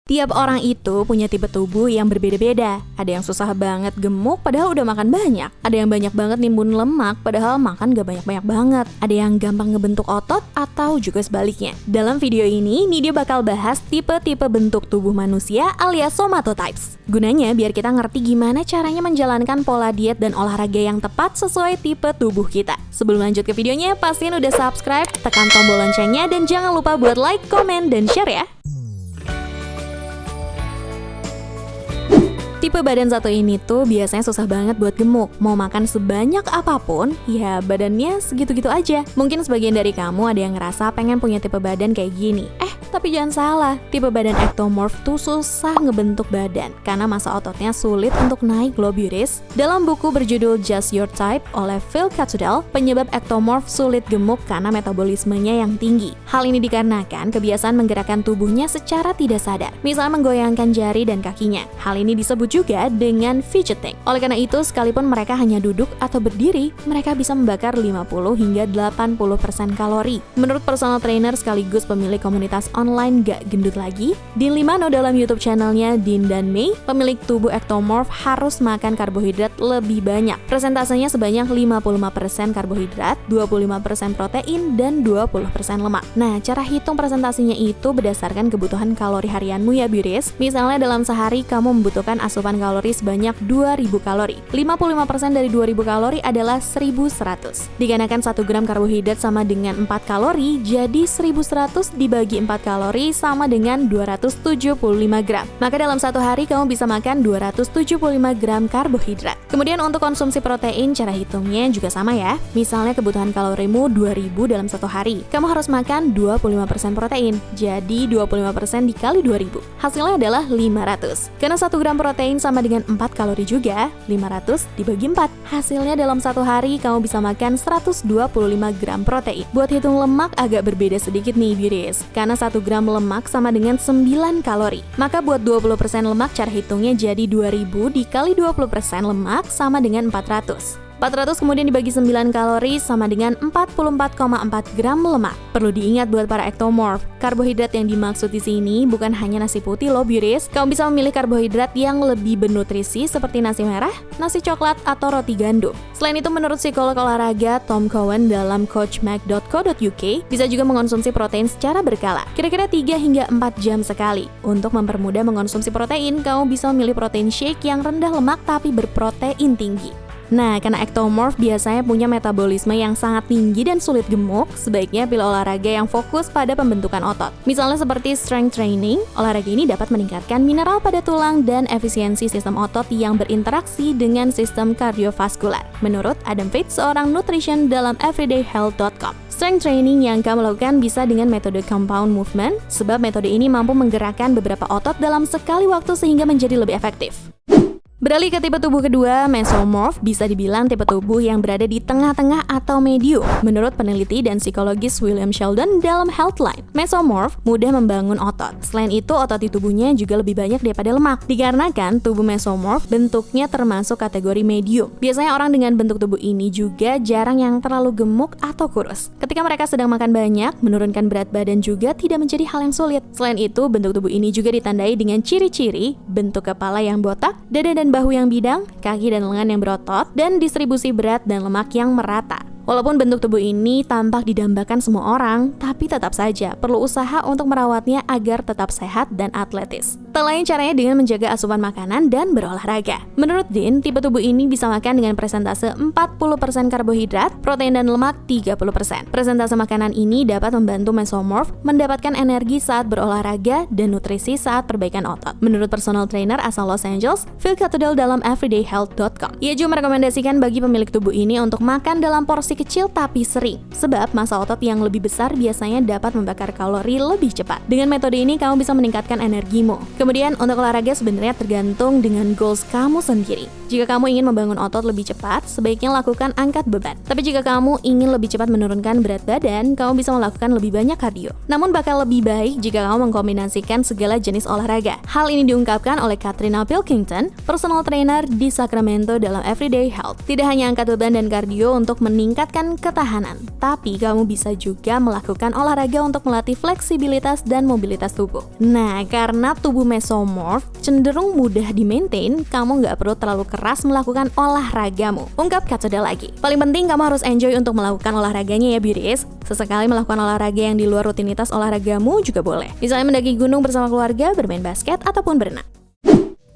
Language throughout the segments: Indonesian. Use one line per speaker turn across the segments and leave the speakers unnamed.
Tiap orang itu punya tipe tubuh yang berbeda-beda. Ada yang susah banget gemuk padahal udah makan banyak. Ada yang banyak banget nimbun lemak padahal makan gak banyak-banyak banget. Ada yang gampang ngebentuk otot atau juga sebaliknya. Dalam video ini, Nidia bakal bahas tipe-tipe bentuk tubuh manusia alias somatotypes. Gunanya biar kita ngerti gimana caranya menjalankan pola diet dan olahraga yang tepat sesuai tipe tubuh kita. Sebelum lanjut ke videonya, pastiin udah subscribe, tekan tombol loncengnya, dan jangan lupa buat like, komen, dan share ya. Tipe badan satu ini tuh biasanya susah banget buat gemuk. Mau makan sebanyak apapun, ya badannya segitu-gitu aja. Mungkin sebagian dari kamu ada yang ngerasa pengen punya tipe badan kayak gini. Tapi jangan salah, tipe badan ectomorph tuh susah ngebentuk badan karena massa ototnya sulit untuk naik loh beauties. Dalam buku berjudul Just Your Type oleh Phil Catudel, penyebab ectomorph sulit gemuk karena metabolismenya yang tinggi. Hal ini dikarenakan kebiasaan menggerakkan tubuhnya secara tidak sadar, misalnya menggoyangkan jari dan kakinya. Hal ini disebut juga dengan fidgeting. Oleh karena itu, sekalipun mereka hanya duduk atau berdiri, mereka bisa membakar 50 hingga 80% kalori. Menurut personal trainer sekaligus pemilik komunitas online Gak Gendut Lagi, Dean Limano dalam YouTube channelnya Dean dan May, pemilik tubuh ectomorph harus makan karbohidrat lebih banyak. Presentasenya sebanyak 55% karbohidrat, 25% protein, dan 20% lemak. Nah, cara hitung presentasinya itu berdasarkan kebutuhan kalori harianmu ya beauties. Misalnya dalam sehari kamu membutuhkan asupan kalori sebanyak 2000 kalori. 55% dari 2000 kalori adalah 1100. Dikarenakan 1 gram karbohidrat sama dengan 4 kalori, jadi 1100 dibagi 4 kalori sama dengan 275 gram. Maka dalam satu hari kamu bisa makan 275 gram karbohidrat. Kemudian untuk konsumsi protein, cara hitungnya juga sama ya. Misalnya kebutuhan kalorimu 2000 dalam satu hari. Kamu harus makan 25% protein. Jadi 25% dikali 2000. Hasilnya adalah 500. Karena 1 gram protein sama dengan 4 kalori juga, 500 dibagi 4. Hasilnya dalam satu hari kamu bisa makan 125 gram protein. Buat hitung lemak agak berbeda sedikit nih beauties. Karena 1 gram lemak sama dengan 9 kalori. Maka buat 20% lemak cara hitungnya jadi 2000 dikali 20% lemak sama dengan 400. 400 kemudian dibagi 9 kalori sama dengan 44,4 gram lemak. Perlu diingat buat para ectomorph, karbohidrat yang dimaksud di sini bukan hanya nasi putih loh beauties. Kamu bisa memilih karbohidrat yang lebih bernutrisi seperti nasi merah, nasi coklat, atau roti gandum. Selain itu, menurut psikolog olahraga Tom Cowan dalam coachmac.co.uk, bisa juga mengonsumsi protein secara berkala, kira-kira 3 hingga 4 jam sekali. Untuk mempermudah mengonsumsi protein, kamu bisa memilih protein shake yang rendah lemak tapi berprotein tinggi. Nah, karena ectomorph biasanya punya metabolisme yang sangat tinggi dan sulit gemuk, sebaiknya pilih olahraga yang fokus pada pembentukan otot. Misalnya seperti strength training, olahraga ini dapat meningkatkan mineral pada tulang dan efisiensi sistem otot yang berinteraksi dengan sistem kardiovaskular. Menurut Adam Fitz, seorang nutrition dalam everydayhealth.com. Strength training yang kamu lakukan bisa dengan metode compound movement, sebab metode ini mampu menggerakkan beberapa otot dalam sekali waktu sehingga menjadi lebih efektif. Beralih ke tipe tubuh kedua, mesomorph bisa dibilang tipe tubuh yang berada di tengah-tengah atau medium. Menurut peneliti dan psikologis William Sheldon dalam Healthline, mesomorph mudah membangun otot. Selain itu, otot di tubuhnya juga lebih banyak daripada lemak. Dikarenakan tubuh mesomorph bentuknya termasuk kategori medium. Biasanya orang dengan bentuk tubuh ini juga jarang yang terlalu gemuk atau kurus. Ketika mereka sedang makan banyak, menurunkan berat badan juga tidak menjadi hal yang sulit. Selain itu, bentuk tubuh ini juga ditandai dengan ciri-ciri bentuk kepala yang botak, dada dan bahu yang bidang, kaki dan lengan yang berotot, dan distribusi berat dan lemak yang merata. Walaupun bentuk tubuh ini tampak didambakan semua orang, tapi tetap saja perlu usaha untuk merawatnya agar tetap sehat dan atletis. Tak lain caranya dengan menjaga asupan makanan dan berolahraga. Menurut Dean, tipe tubuh ini bisa makan dengan presentase 40% karbohidrat, protein dan lemak 30%. Presentase makanan ini dapat membantu mesomorph mendapatkan energi saat berolahraga dan nutrisi saat perbaikan otot. Menurut personal trainer asal Los Angeles, Phil Catudel dalam everydayhealth.com. Ia juga merekomendasikan bagi pemilik tubuh ini untuk makan dalam porsi kecil tapi sering, sebab massa otot yang lebih besar biasanya dapat membakar kalori lebih cepat. Dengan metode ini kamu bisa meningkatkan energimu. Kemudian untuk olahraga sebenarnya tergantung dengan goals kamu sendiri. Jika kamu ingin membangun otot lebih cepat, sebaiknya lakukan angkat beban. Tapi jika kamu ingin lebih cepat menurunkan berat badan, kamu bisa melakukan lebih banyak kardio. Namun bakal lebih baik jika kamu mengkombinasikan segala jenis olahraga. Hal ini diungkapkan oleh Katrina Pilkington, personal trainer di Sacramento dalam Everyday Health. Tidak hanya angkat beban dan kardio untuk meningkatkan ketahanan, tapi kamu bisa juga melakukan olahraga untuk melatih fleksibilitas dan mobilitas tubuh. Nah, karena tubuh mesomorph cenderung mudah di-maintain, kamu nggak perlu terlalu keras melakukan olahragamu. Ungkap Katsuda lagi. Paling penting kamu harus enjoy untuk melakukan olahraganya ya beauties. Sesekali melakukan olahraga yang di luar rutinitas olahragamu juga boleh. Misalnya mendaki gunung bersama keluarga, bermain basket, ataupun berenang.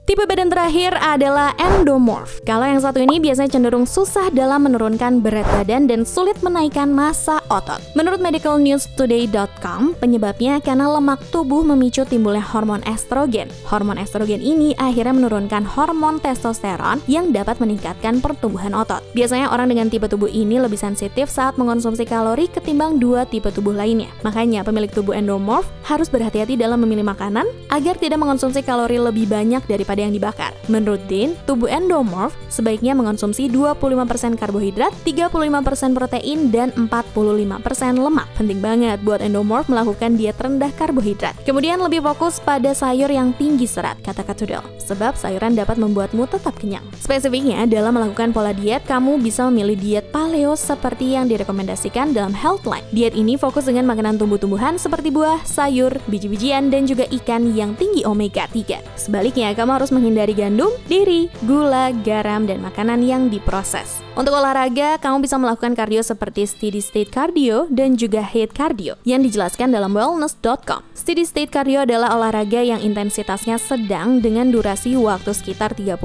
Tipe badan terakhir adalah endomorph. Kalau yang satu ini biasanya cenderung susah dalam menurunkan berat badan dan sulit menaikkan massa otot. Menurut medicalnewstoday.com, penyebabnya karena lemak tubuh memicu timbulnya hormon estrogen. Hormon estrogen ini akhirnya menurunkan hormon testosteron yang dapat meningkatkan pertumbuhan otot. Biasanya orang dengan tipe tubuh ini lebih sensitif saat mengonsumsi kalori ketimbang dua tipe tubuh lainnya. Makanya pemilik tubuh endomorph harus berhati-hati dalam memilih makanan agar tidak mengonsumsi kalori lebih banyak daripada yang dibakar. Menurut Dean, tubuh endomorph sebaiknya mengonsumsi 25% karbohidrat, 35% protein, dan 45% lemak. Penting banget buat endomorph melakukan diet rendah karbohidrat. Kemudian lebih fokus pada sayur yang tinggi serat, kata Katudel, sebab sayuran dapat membuatmu tetap kenyang. Spesifiknya, dalam melakukan pola diet, kamu bisa memilih diet paleo seperti yang direkomendasikan dalam Healthline. Diet ini fokus dengan makanan tumbuh-tumbuhan seperti buah, sayur, biji-bijian, dan juga ikan yang tinggi omega 3. Sebaliknya, kamu harus menghindari gandum, diri, gula, garam, dan makanan yang diproses. Untuk olahraga, kamu bisa melakukan kardio seperti steady state cardio dan juga HIIT cardio yang dijelaskan dalam wellness.com. Steady state cardio adalah olahraga yang intensitasnya sedang dengan durasi waktu sekitar 30-60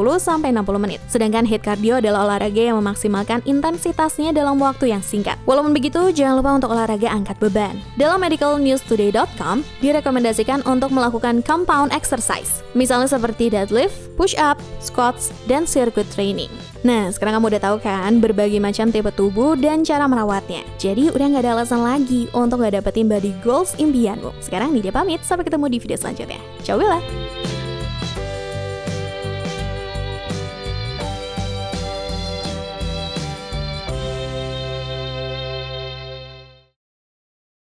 menit. Sedangkan HIIT cardio adalah olahraga yang memaksimalkan intensitasnya dalam waktu yang singkat. Walaupun begitu, jangan lupa untuk olahraga angkat beban. Dalam medicalnewstoday.com, direkomendasikan untuk melakukan compound exercise. Misalnya seperti deadlift, push up, squats, dan circuit training. Nah, sekarang kamu udah tahu kan berbagai macam tipe tubuh dan cara merawatnya. Jadi udah nggak ada alasan lagi untuk nggak dapetin body goals impianmu. Sekarang Nidia pamit, sampai ketemu di video selanjutnya. Ciao Bella!